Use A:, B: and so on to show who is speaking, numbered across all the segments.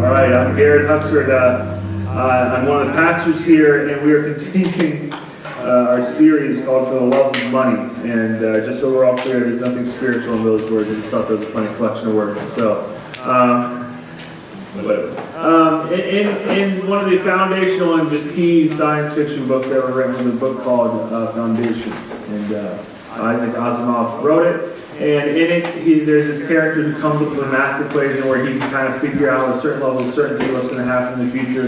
A: All right, I'm Garrett Huxford. I'm one of the pastors here, and we are continuing our series called For the Love of Money. And just so we're all clear, there's nothing spiritual in those words. I just thought that was a funny collection of words. So, in one of the foundational and just key science fiction books ever written was a book called Foundation. And Isaac Asimov wrote it. And in it, there's this character who comes up with a math equation where he can kind of figure out a certain level of certainty what's going to happen in the future.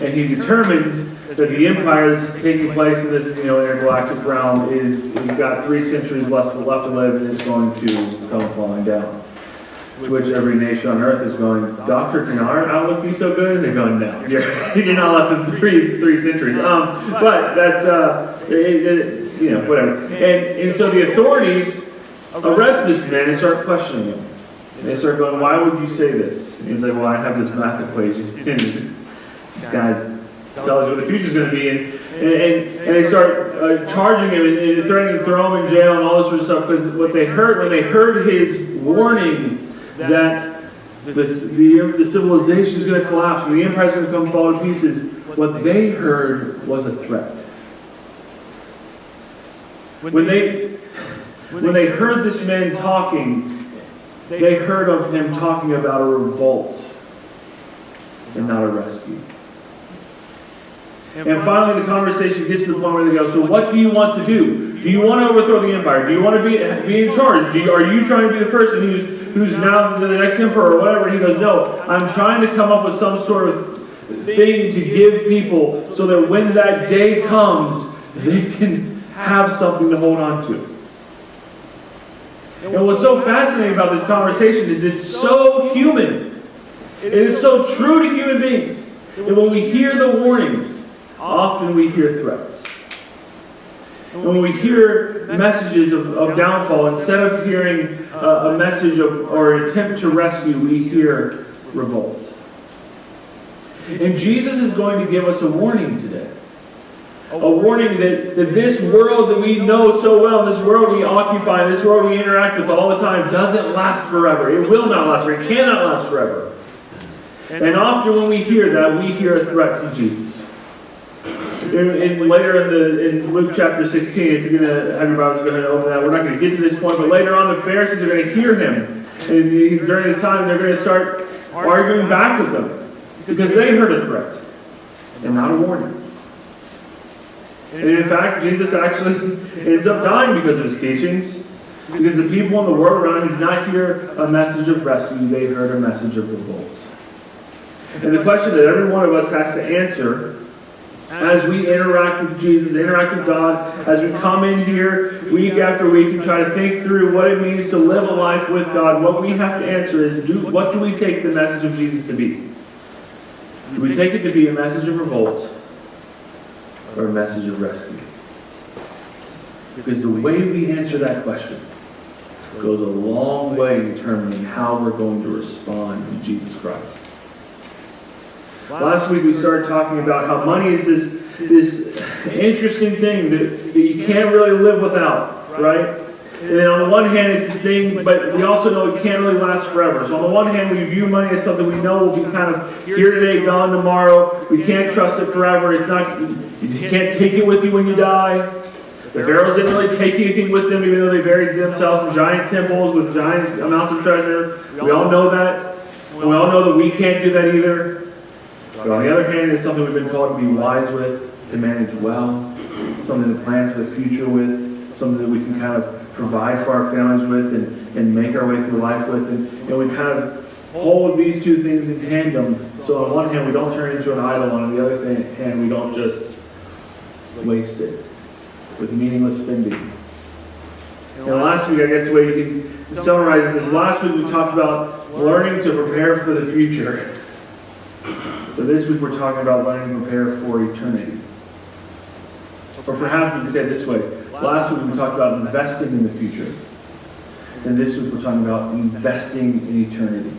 A: And he determines that the empire that's taking place in this intergalactic realm is got 3 centuries left to live and is going to come falling down. To which every nation on earth is going, Doctor, can our outlook be so good? And they're going, no, you're not less than three centuries. But that's, whatever. And so the authorities arrest this man and start questioning him. And they start going, why would you say this? And he's like, well, I have this math equation. And this guy tells you what the future's going to be. And they start charging him and threatening to throw him in jail and all this sort of stuff. Because what they heard, when they heard his warning that the civilization is going to collapse and the empire is going to come fall to pieces, what they heard was a threat. When they heard this man talking, they heard of him talking about a revolt and not a rescue. And finally the conversation gets to the point where they go, so what do you want to do? Do you want to overthrow the empire? Do you want to be in charge? Are you trying to be the person who's now the next emperor or whatever? And he goes, no, I'm trying to come up with some sort of thing to give people so that when that day comes, they can have something to hold on to. And what's so fascinating about this conversation is it's so human. It is so true to human beings that when we hear the warnings, often we hear threats. And when we hear messages of downfall, instead of hearing a message or an attempt to rescue, we hear revolt. And Jesus is going to give us a warning today. A warning that this world that we know so well, this world we occupy, this world we interact with all the time, doesn't last forever. It will not last forever. It cannot last forever. And often when we hear that, we hear a threat from Jesus. Later in Luke chapter 16, if you're going to have your Bibles, go ahead and open that. We're not going to get to this point, but later on the Pharisees are going to hear him. And during this time, they're going to start arguing back with him because they heard a threat and not a warning. And in fact, Jesus actually ends up dying because of his teachings, because the people in the world around him did not hear a message of rescue, they heard a message of revolt. And the question that every one of us has to answer as we interact with Jesus, interact with God, as we come in here week after week and try to think through what it means to live a life with God, what we have to answer is, what do we take the message of Jesus to be? Do we take it to be a message of revolt or a message of rescue? Because the way we answer that question goes a long way in determining how we're going to respond to Jesus Christ. Last week we started talking about how money is this interesting thing that you can't really live without, right? And then on the one hand it's this thing, but we also know it can't really last forever. So on the one hand we view money as something we know will be kind of here today, gone tomorrow. We can't trust it forever. It's not, you can't take it with you when you die. The pharaohs didn't really take anything with them, even though they buried themselves in giant temples with giant amounts of treasure. We all know that. And we all know that we can't do that either. But on the other hand, it's something we've been called to be wise with, to manage well, something to plan for the future with, something that we can kind of provide for our families with and make our way through life with. And we kind of hold these two things in tandem. So on one hand, we don't turn into an idol. On the other hand, we don't just waste it with meaningless spending. And last week, I guess the way you can summarize this, last week we talked about learning to prepare for the future. But this week we're talking about learning to prepare for eternity. Or perhaps we can say it this way. Last week we talked about investing in the future. And this week we're talking about investing in eternity.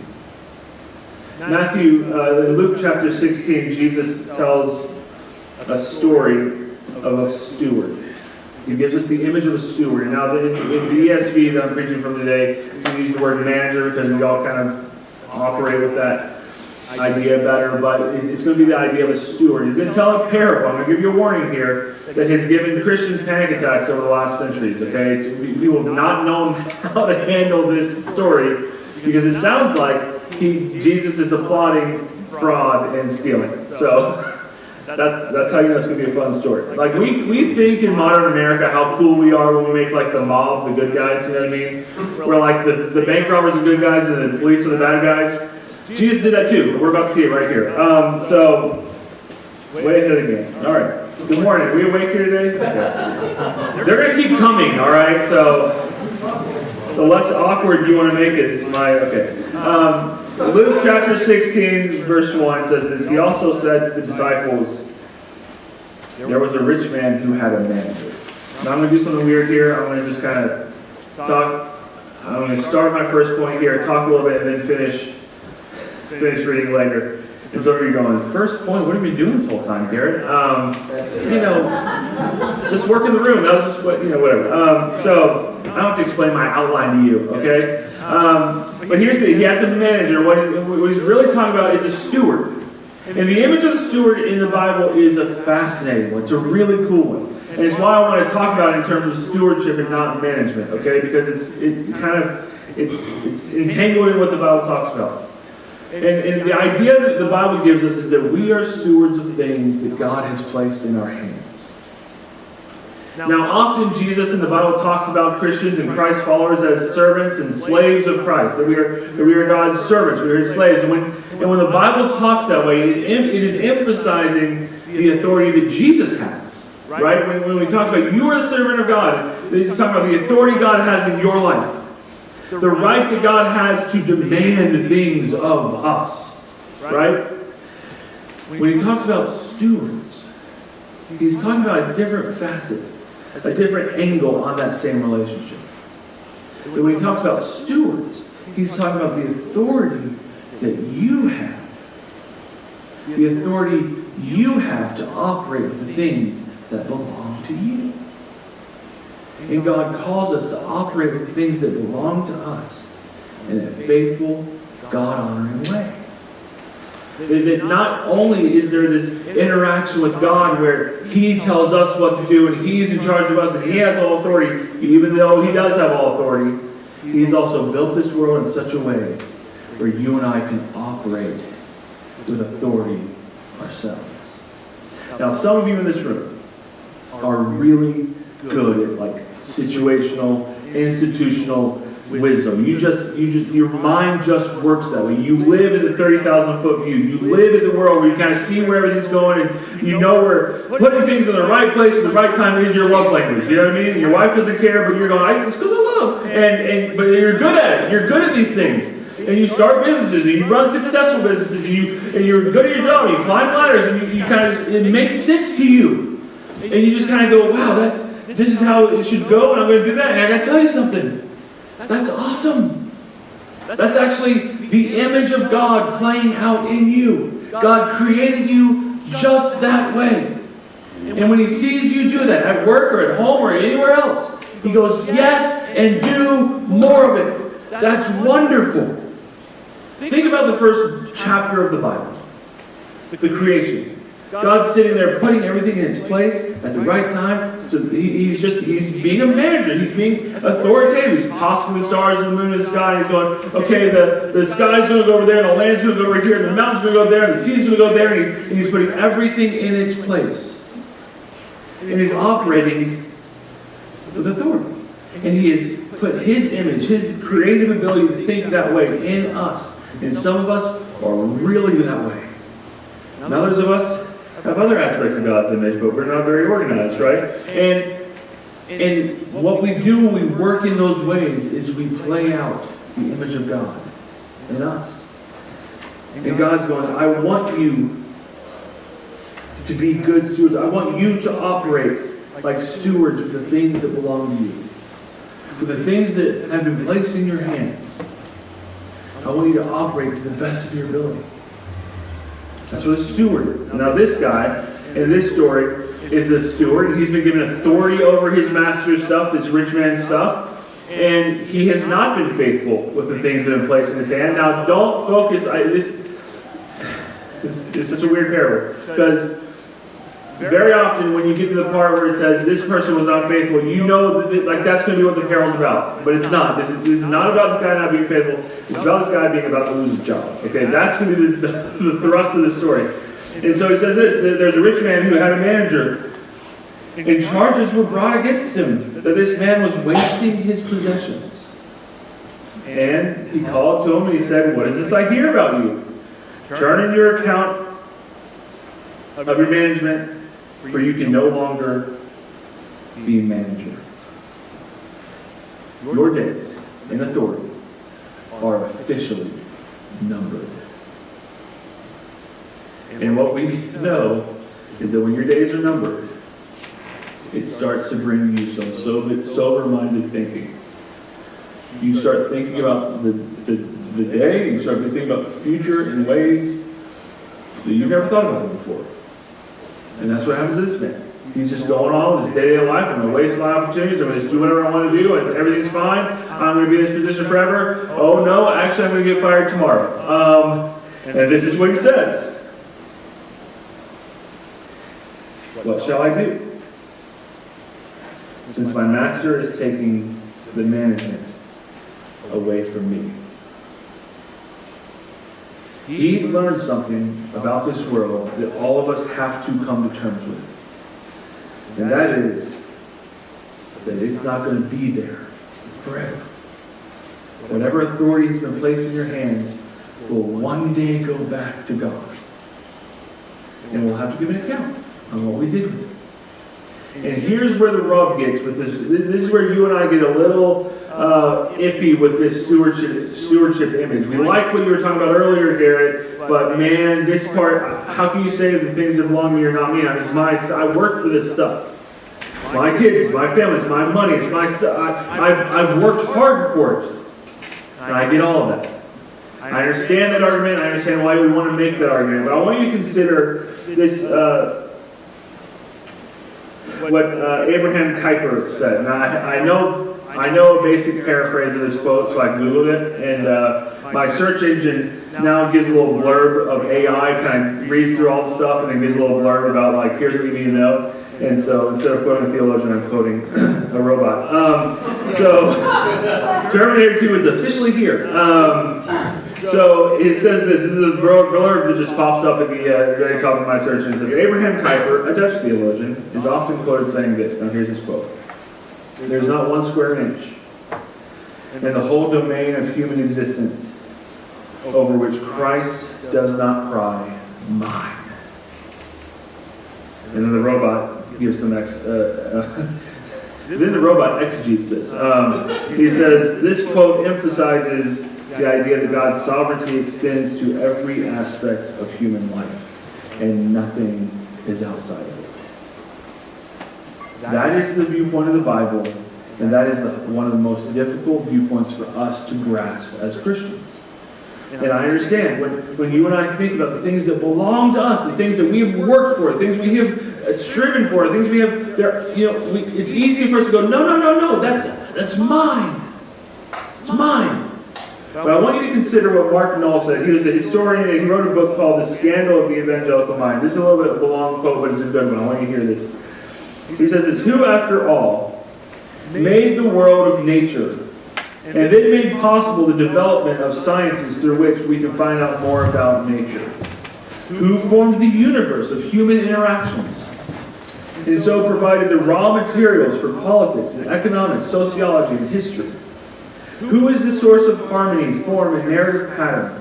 A: In Luke chapter 16, Jesus tells a story of a steward. He gives us the image of a steward. And now in the ESV that I'm preaching from today, he's going to use the word manager because we all kind of operate with that. idea better, but it's going to be the idea of a steward. He's going to tell a parable. I'm going to give you a warning here that has given Christians panic attacks over the last centuries, okay? People have not known how to handle this story because it sounds like Jesus is applauding fraud and stealing. So that's how you know it's going to be a fun story. Like, we think in modern America how cool we are when we make, like, the mob the good guys, you know what I mean? Where, like, the bank robbers are good guys and the police are the bad guys. Jesus did that too. We're about to see it right here. So, way ahead again. All right. Good morning. Are we awake here today? Okay. They're going to keep coming, all right? So, the less awkward you want to make it is my... Okay. Luke chapter 16, verse 1 says this. He also said to the disciples, there was a rich man who had a manager. Now I'm going to do something weird here. I'm going to just kind of talk. I'm going to start my first point here, talk a little bit, and then finish reading later. And some of you are going, first point, what have you been doing this whole time, Garrett? Just work in the room. That was just what, whatever. So I don't have to explain my outline to you, okay? But here's he has a manager. What he's really talking about is a steward. And the image of the steward in the Bible is a fascinating one. It's a really cool one. And it's why I want to talk about it in terms of stewardship and not management, okay? Because it's entangled in what the Bible talks about. And the idea that the Bible gives us is that we are stewards of things that God has placed in our hands. Now, often Jesus in the Bible talks about Christians and Christ followers as servants and slaves of Christ. That we are God's servants. We are His slaves. And when the Bible talks that way, it is emphasizing the authority that Jesus has. Right? When we talk about you are the servant of God, it's talking about the authority God has in your life. The right that God has to demand things of us. Right? When he talks about stewards, he's talking about a different facet, a different angle on that same relationship. But when he talks about stewards, he's talking about the authority that you have. The authority you have to operate the things that belong to you. And God calls us to operate with things that belong to us in a faithful, God-honoring way. That not only is there this interaction with God where He tells us what to do and He's in charge of us and He has all authority, even though He does have all authority, He's also built this world in such a way where you and I can operate with authority ourselves. Now, some of you in this room are really good at situational, institutional wisdom. Your mind just works that way. You live in the 30,000-foot view. You live in the world where you kind of see where everything's going, and you know where putting things in the right place at the right time is your love language. You know what I mean? Your wife doesn't care, but you're going, it's because I love. But you're good at it. You're good at these things. And you start businesses, and you run successful businesses, and you're good at your job, and you climb ladders, and you kind of it makes sense to you. And you just kind of go, wow, this is how it should go, and I'm going to do that. And I got to tell you something. That's awesome. That's actually the image of God playing out in you. God created you just that way. And when He sees you do that, at work or at home or anywhere else, He goes, yes, and do more of it. That's wonderful. Think about the first chapter of the Bible. The creation. God's sitting there putting everything in its place at the right time. So he's being a manager. He's being authoritative. He's tossing the stars and the moon in the sky. He's going, okay, the sky's going to go over there, and the land's going to go over here, and the mountain's going to go there, and the sea's going to go there, and he's putting everything in its place. And He's operating with authority. And He has put His image, His creative ability to think that way in us. And some of us are really that way. And others of us have other aspects of God's image, but we're not very organized, right? And what we do when we work in those ways is we play out the image of God in us. And God's going, I want you to be good stewards. I want you to operate like stewards with the things that belong to you. With the things that have been placed in your hands. I want you to operate to the best of your ability. That's what a steward is. Now this guy, in this story, is a steward. He's been given authority over his master's stuff, this rich man's stuff. And he has not been faithful with the things that have been placed in his hand. Now don't focus, It's such a weird parable. Because very often when you get to the part where it says this person was not faithful, you know that like that's going to be what the parable's about. But it's not. This is not about this guy not being faithful. It's about this guy being about to lose his job. Okay, that's going to be the thrust of the story. And so he says this, that there's a rich man who had a manager, and charges were brought against him that this man was wasting his possessions. And he called to him and he said, "What is this I hear about you? Turn in your account of your management, for you can no longer be manager." Your days in authority are officially numbered. And what we know is that when your days are numbered, it starts to bring you some sober-minded thinking. You start thinking about the day, you start thinking about the future in ways that you've never thought about it before. And that's what happens to this man. He's just going on with his day-to-day life. I'm going to waste my opportunities. I'm going to just do whatever I want to do. And everything's fine. I'm going to be in this position forever. Oh no, actually I'm going to get fired tomorrow. And this is what he says. What shall I do? Since my master is taking the management away from me. He learned something about this world that all of us have to come to terms with. And that is that it's not going to be there forever. Whatever authority has been placed in your hands will one day go back to God. And we'll have to give an account on what we did with it. And here's where the rub gets with this. This is where you and I get a little iffy with this stewardship image. We like what you were talking about earlier, Garrett, but man, this part, how can you say the things that belong to me are not me? I mean, I work for this stuff. It's my kids, it's my family, it's my money, it's my stuff. I've worked hard for it. And I get all of that. I understand that argument, I understand why we want to make that argument, but I want you to consider this, what Abraham Kuyper said. Now, I know a basic paraphrase of this quote, so I Googled it, and my search engine now gives a little blurb of AI, kind of reads through all the stuff, and then gives a little blurb about, like, here's what you need to know. And so instead of quoting a theologian, I'm quoting a robot. So Terminator 2 is officially here. So it says this is the blurb that just pops up at the very top of my search, and it says, Abraham Kuyper, a Dutch theologian, is often quoted saying this. Now here's his quote. "There's not one square inch in the whole domain of human existence over which Christ does not cry, mine." And then the robot gives some then the robot exegetes this. He says, this quote emphasizes the idea that God's sovereignty extends to every aspect of human life, and nothing is outside of it. That is the viewpoint of the Bible, and that is one of the most difficult viewpoints for us to grasp as Christians. And I understand, when you and I think about the things that belong to us, the things that we have worked for, the things we have striven for, the things we have, it's easy for us to go, no, that's mine. It's mine. But I want you to consider what Mark Knoll said. He was a historian, and he wrote a book called The Scandal of the Evangelical Mind. This is a little bit of a long quote, but it's a good one. I want you to hear this. He says this, "Who, after all, made the world of nature, and then made possible the development of sciences through which we can find out more about nature? Who formed the universe of human interactions, and so provided the raw materials for politics and economics, sociology, and history? Who is the source of harmony, form, and narrative pattern,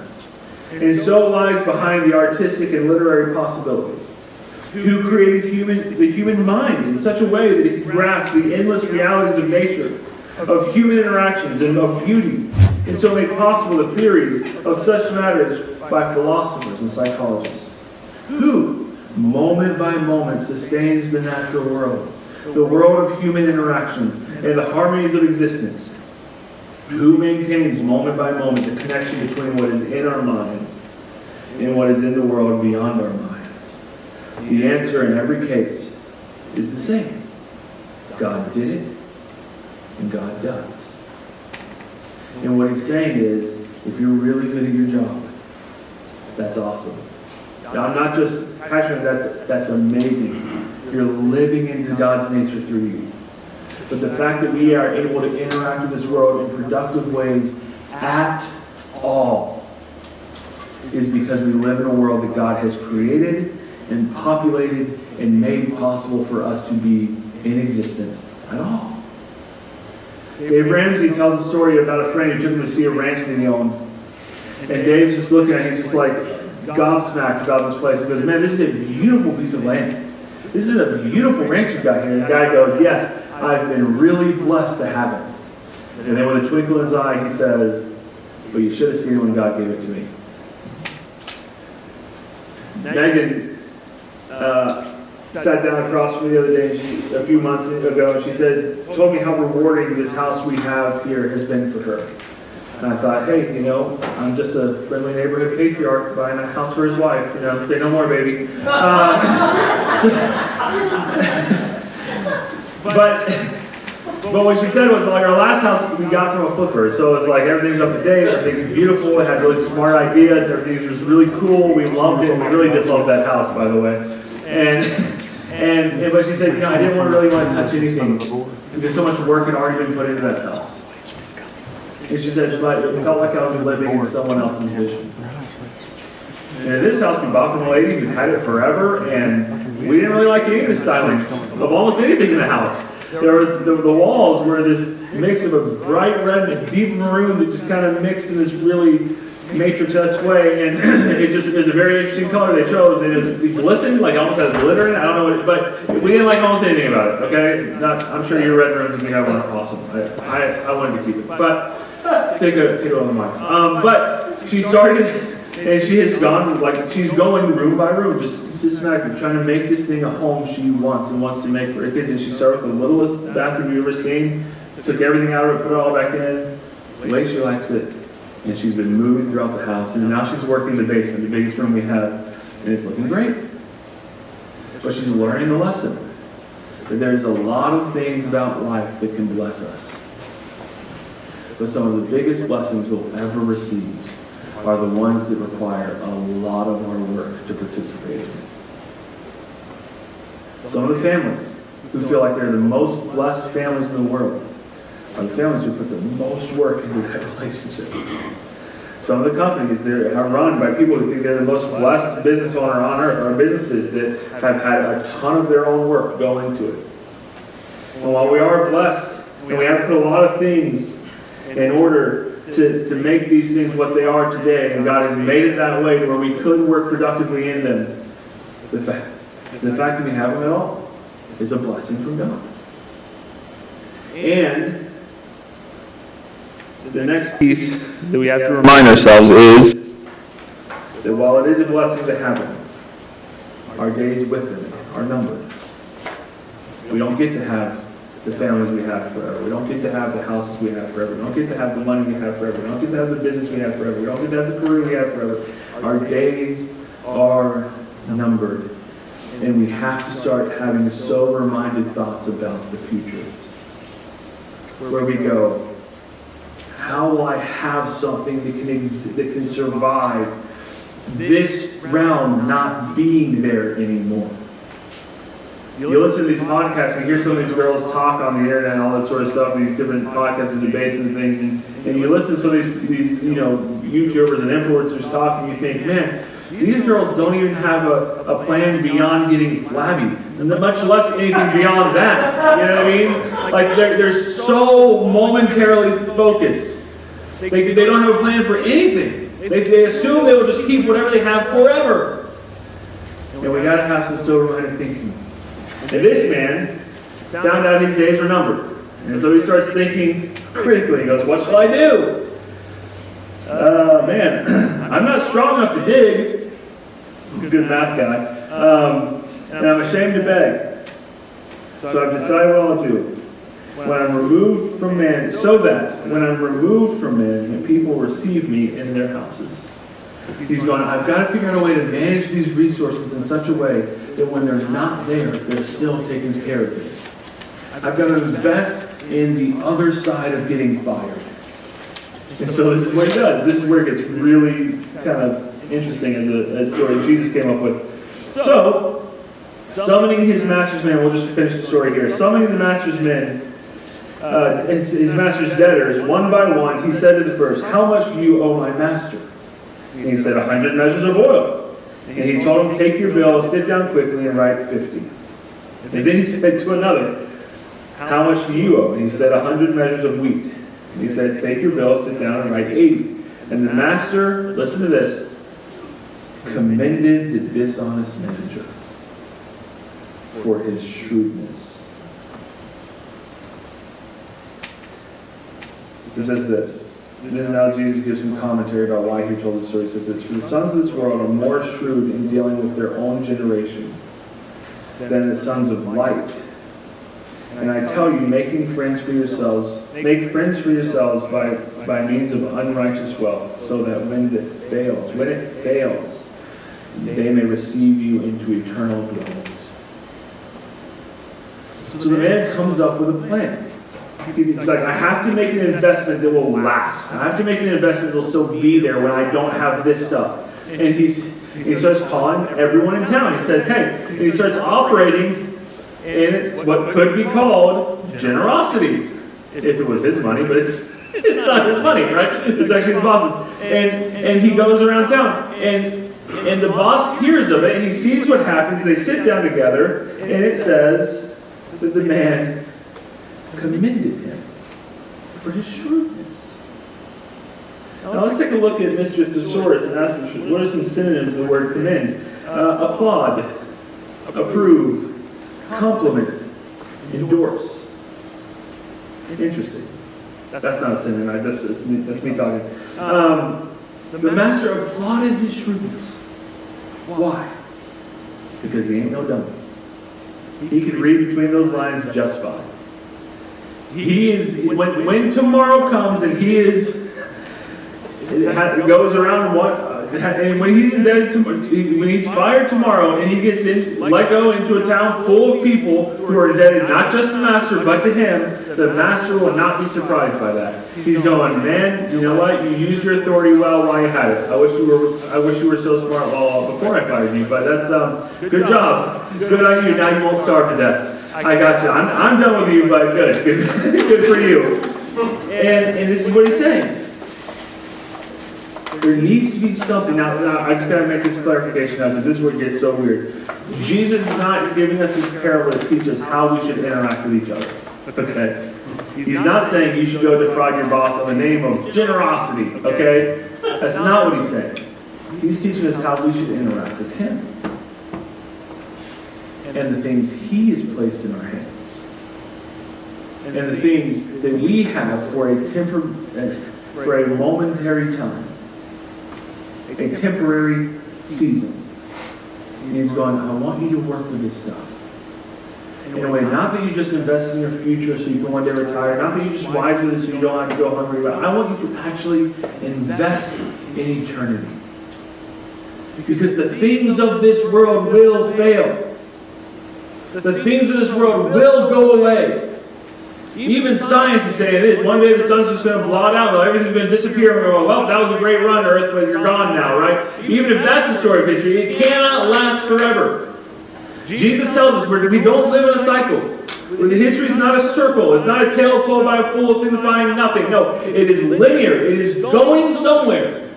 A: and so lies behind the artistic and literary possibilities? Who created the human mind in such a way that it can grasp the endless realities of nature, of human interactions, and of beauty, and so made possible the theories of such matters by philosophers and psychologists? Who, moment by moment, sustains the natural world, the world of human interactions, and the harmonies of existence? Who maintains moment by moment the connection between what is in our minds and what is in the world beyond our minds? The answer in every case is the same. God did it, and God does. And what he's saying is, if you're really good at your job, that's awesome. Now, I'm not just passionate, that's amazing. You're living into God's nature through you. But the fact that we are able to interact with this world in productive ways at all is because we live in a world that God has created and populated and made possible for us to be in existence at all. Dave Ramsey tells a story about a friend who took him to see a ranch that he owned. And Dave's just looking at it, he's just like gobsmacked about this place. He goes, man, this is a beautiful piece of land. This is a beautiful ranch you've got here. And the guy goes, yes, I've been really blessed to have it. And then with a twinkle in his eye, he says, but you should have seen it when God gave it to me. Megan sat down across from me the other day, a few months ago, and she told me how rewarding this house we have here has been for her. And I thought, hey, I'm just a friendly neighborhood patriarch buying a house for his wife. Say no more, baby. But what she said was, like, our last house we got from a flipper. So it was like everything's up to date, everything's beautiful, it had really smart ideas, everything was really cool. We loved it. We really did love that house, by the way. But she said, I didn't really want to touch anything because so much work had already been put into that house. And she said, but it felt like I was living in someone else's vision. And this house we bought from a lady who had it forever, and we didn't really like any of the stylings of almost anything in the house. There was the walls were this mix of a bright red and a deep maroon that just kind of mixed in this really matrix-esque way, and it just is a very interesting color they chose. And it glistened, like almost has glitter in it. I don't know what but we didn't like almost anything about it, okay? I'm sure your red rooms, if you have one, are awesome. I wanted to keep it. But take a other mic. But she started, and she has gone, she's going room by room, just systematically trying to make this thing a home she wants to make for her kids. And she started with the littlest bathroom you've ever seen, took everything out of it, put it all back in, the way she likes it. And she's been moving throughout the house, and now she's working in the basement, the biggest room we have, and it's looking great. But she's learning the lesson that there's a lot of things about life that can bless us. But some of the biggest blessings we'll ever receive are the ones that require a lot of our work to participate in. Some of the families who feel like they're the most blessed families in the world are the families who put the most work into that relationship. Some of the companies that are run by people who think they're the most blessed business owner on earth are businesses that have had a ton of their own work go into it. And while we are blessed, and we have to put a lot of things in order to make these things what they are today, and God has made it that way where we could work productively in them, the fact that we have them at all is a blessing from God. And the next piece that we have to remind ourselves is that while it is a blessing to have them, our days with them are numbered. We don't get to have the families we have forever. We don't get to have the houses we have forever. We don't get to have the money we have forever. We don't get to have the business we have forever. We don't get to have the career we have forever. Our days are numbered. And we have to start having sober-minded thoughts about the future. Where we go, how will I have something that can survive this realm not being there anymore? You listen to these podcasts and hear some of these girls talk on the internet and all that sort of stuff, these different podcasts and debates and things, and you listen to some of these YouTubers and influencers talk, and you think, man, these girls don't even have a plan beyond getting flabby, and much less anything beyond that. You know what I mean? Like they're so momentarily focused. They don't have a plan for anything. They assume they will just keep whatever they have forever. And we got to have some sober-minded thinking. And this man found out his days were numbered. And so he starts thinking critically. He goes, what shall I do? Man, I'm not strong enough to dig. Good math guy. And I'm ashamed to beg. So I've decided what I'll do. When I'm removed from men, so that when I'm removed from men, people receive me in their houses. He's going, I've got to figure out a way to manage these resources in such a way that when they're not there, they're still taken care of. I've got to invest in the other side of getting fired. And so this is what he does. This is where it gets really kind of interesting as a story Jesus came up with. So, summoning his master's men, we'll just finish the story here. Summoning the master's men, his master's debtors, one by one, he said to the first, "How much do you owe my master?" And he said, 100 measures of oil. And he told him, "Take your bill, sit down quickly, and write 50. And then he said to another, "How much do you owe?" And he said, 100 measures of wheat. And he said, "Take your bill, sit down, and write 80. And the master, listen to this, commended the dishonest manager for his shrewdness. He says this. This is how Jesus gives some commentary about why he told the story. He says this: "For the sons of this world are more shrewd in dealing with their own generation than the sons of light. And I tell you, make friends for yourselves by means of unrighteous wealth, so that when it fails, they may receive you into eternal dwellings." So the man comes up with a plan. He's like, I have to make an investment that will last. I have to make an investment that will still be there when I don't have this stuff. And he starts calling everyone in town. He says, hey, and he starts operating in what could be called generosity. If it was his money, but it's not his money, right? It's actually his boss's. And he goes around town. And the boss hears of it, and he sees what happens. They sit down together, and it says that the man commended him for his shrewdness. Now let's take a look at Mr. Thesaurus and ask him, what are some synonyms of the word commend? Applaud, approve, compliment, endorse. Interesting. That's not a synonym, that's me talking. The master applauded his shrewdness. Why? Because he ain't no dummy. He could read between those lines just fine. He is, when tomorrow comes and goes around and when he's indebted when he's fired tomorrow and he gets let go into a town full of people who are indebted not just to the master but to him, the master will not be surprised by that. He's going, man, you know what? You used your authority well while you had it. I wish you were so smart before I fired you, but that's good job. Good on you. Now you won't starve to death. I got you. I'm done with you, but good for you. And this is what he's saying. There needs to be something. Now I just got to make this clarification now, because this is where it gets so weird. Jesus is not giving us this parable to teach us how we should interact with each other. Okay? He's not saying you should go defraud your boss in the name of generosity. Okay? That's not what he's saying. He's teaching us how we should interact with him and the things he has placed in our hands, and the things that we have for a momentary time, a temporary season. And he's going, I want you to work with this stuff in a way, not that you just invest in your future so you can one day retire, not that you just wise with it so you don't have to go hungry, but I want you to actually invest in eternity. Because the things of this world will fail. The things of this world will go away. Even science is saying this. One day the sun's just going to blot out. Everything's going to disappear. And we're going, well, that was a great run, Earth, but you're gone now, right? Even if that's the story of history, it cannot last forever. Jesus tells us we don't live in a cycle. The history is not a circle. It's not a tale told by a fool signifying nothing. No, it is linear. It is going somewhere.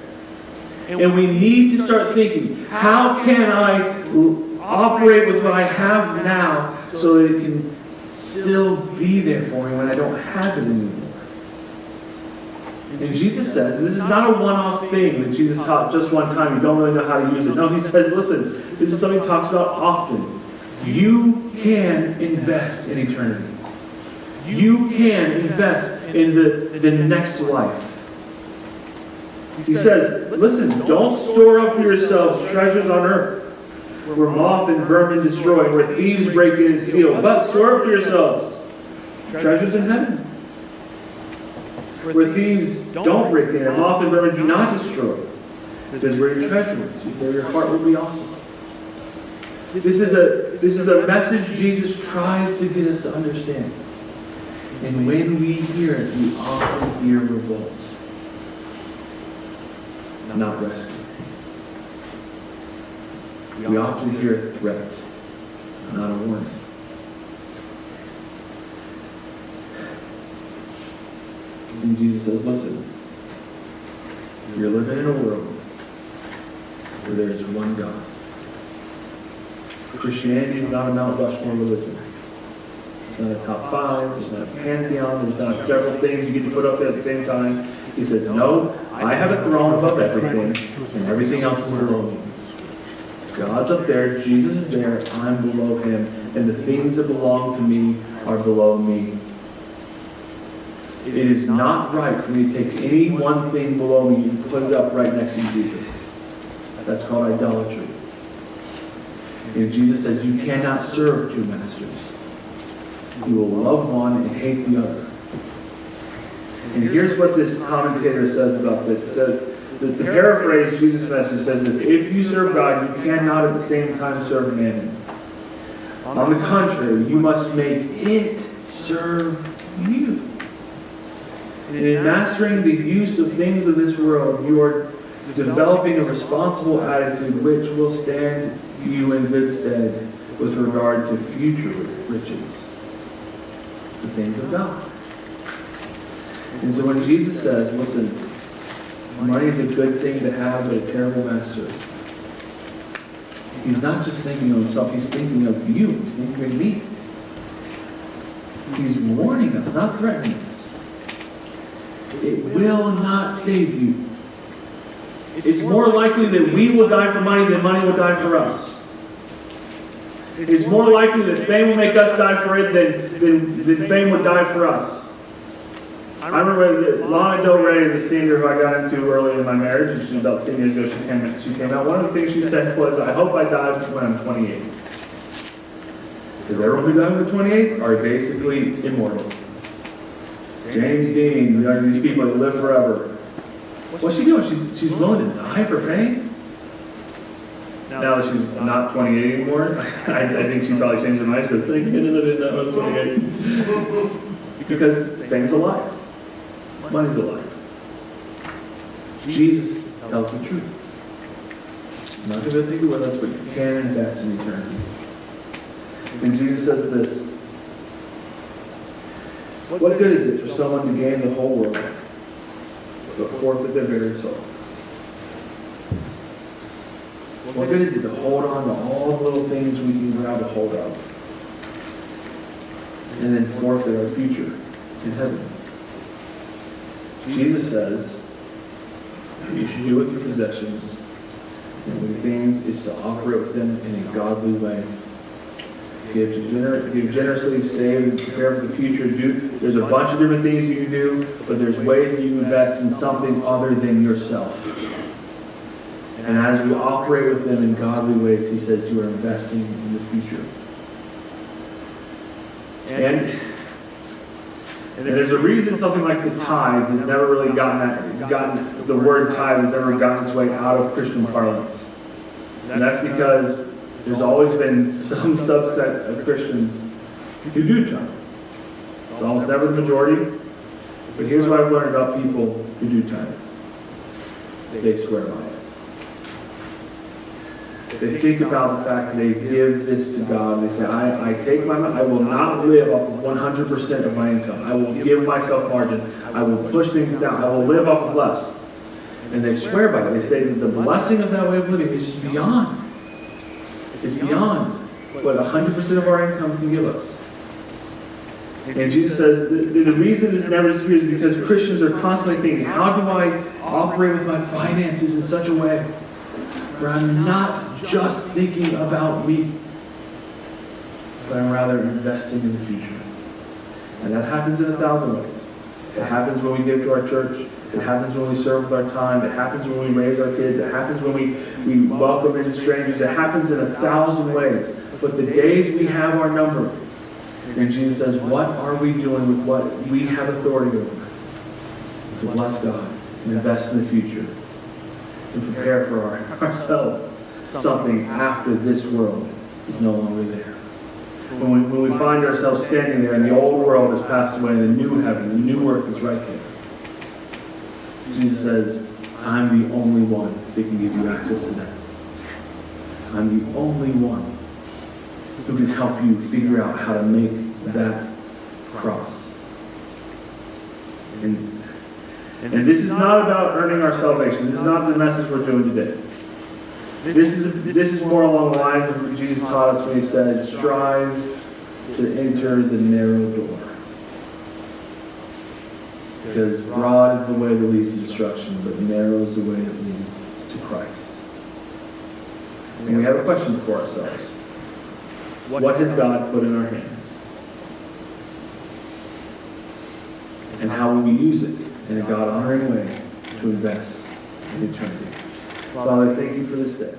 A: And we need to start thinking, how can I operate with what I have now so that it can still be there for me when I don't have it anymore? And Jesus says, and this is not a one-off thing that Jesus taught just one time, you don't really know how to use it. No, he says, listen, this is something he talks about often. You can invest in eternity. You can invest in the next life. He says, listen, don't store up for yourselves treasures on earth, where moth and vermin destroy, and where thieves break in and steal. But store up for yourselves treasures in heaven, where thieves don't break in, and moth and vermin do not destroy. Because where your treasure is, there your heart will be also. This is a message Jesus tries to get us to understand. And when we hear it, we often hear revolt, not rescue. we often hear a threat, not a warning. And Jesus says, listen, you're living in a world where there is one God. Christianity is not a Mount Rushmore religion. It's not a top five. It's not a pantheon. There's not several things you get to put up there at the same time. He says, no, I have a throne above everything, and everything else is below me. God's up there. Jesus is there. I'm below him. And the things that belong to me are below me. It is not right for me to take any one thing below me and put it up right next to Jesus. That's called idolatry. And Jesus says, you cannot serve two masters. You will love one and hate the other. And here's what this commentator says about this. It says, to paraphrase Jesus' message, says this: if you serve God, you cannot at the same time serve mammon. On the contrary, you must make it serve you. And in mastering the use of things of this world, you are developing a responsible attitude which will stand you in good stead with regard to future riches, the things of God. And so when Jesus says, listen, money is a good thing to have, but a terrible master, he's not just thinking of himself, he's thinking of you, he's thinking of me. He's warning us, not threatening us. It will not save you. It's more likely that we will die for money than money will die for us. It's more likely that fame will make us die for it than fame would die for us. I remember that Lana Del Rey is a singer who I got into early in my marriage. She was about 10 years ago. She came out. One of the things she said was, I hope I die when I'm 28. Because everyone who died when they're 28 are basically immortal. James Dean, these people that live forever. What's she doing? She's willing to die for fame? Now that she's not 28 anymore, I think she probably changed her mind. She goes, thank goodness I didn't know I was 28. Because fame's a lie. Money's a lie. Jesus tells the truth. I'm not going to take it with us, but you can invest in eternity. And Jesus says this: what good is it for someone to gain the whole world, but forfeit their very soul? What good is it to hold on to all the little things we can grab a hold of, and then forfeit our future in heaven? Jesus says you should do with your possessions and with things is to operate with them in a godly way. Give generously, save, and prepare for the future. There's a bunch of different things you can do, but there's ways that you can invest in something other than yourself. And as we operate with them in godly ways, he says you are investing in the future. And there's a reason something like the tithe has never really gotten the word tithe has never gotten its way out of Christian parlance. And that's because there's always been some subset of Christians who do tithe. It's almost never the majority. But here's what I've learned about people who do tithe. They swear by it. They think about the fact that they give this to God. They say, I will not live off of 100% of my income. I will give myself margin. I will push things down. I will live off of less. And they swear by it. They say that the blessing of that way of living is just beyond. It's beyond what 100% of our income can give us. And Jesus says the reason this never disappears is because Christians are constantly thinking, how do I operate with my finances in such a way where I'm not just thinking about me, but I'm rather investing in the future. And that happens in 1,000 ways. It happens when we give to our church. It happens when we serve with our time. It happens when we raise our kids. It happens when we welcome in strangers. It happens in 1,000 ways. But the days we have are numbered. And Jesus says, what are we doing with what we have authority over? To bless God and invest in the future. And prepare for ourselves something after this world is no longer there. When we find ourselves standing there and the old world has passed away and the new heaven, the new earth is right there. Jesus says, I'm the only one that can give you access to that. I'm the only one who can help you figure out how to make that cross. And this is not about earning our salvation. This is not the message we're doing today. This is more along the lines of what Jesus taught us when he said, strive to enter the narrow door. Because broad is the way that leads to destruction, but narrow is the way that leads to Christ. And we have a question for ourselves. What has God put in our hands? And how will we use it in a God-honoring way to invest in eternity? Father, thank you for this day.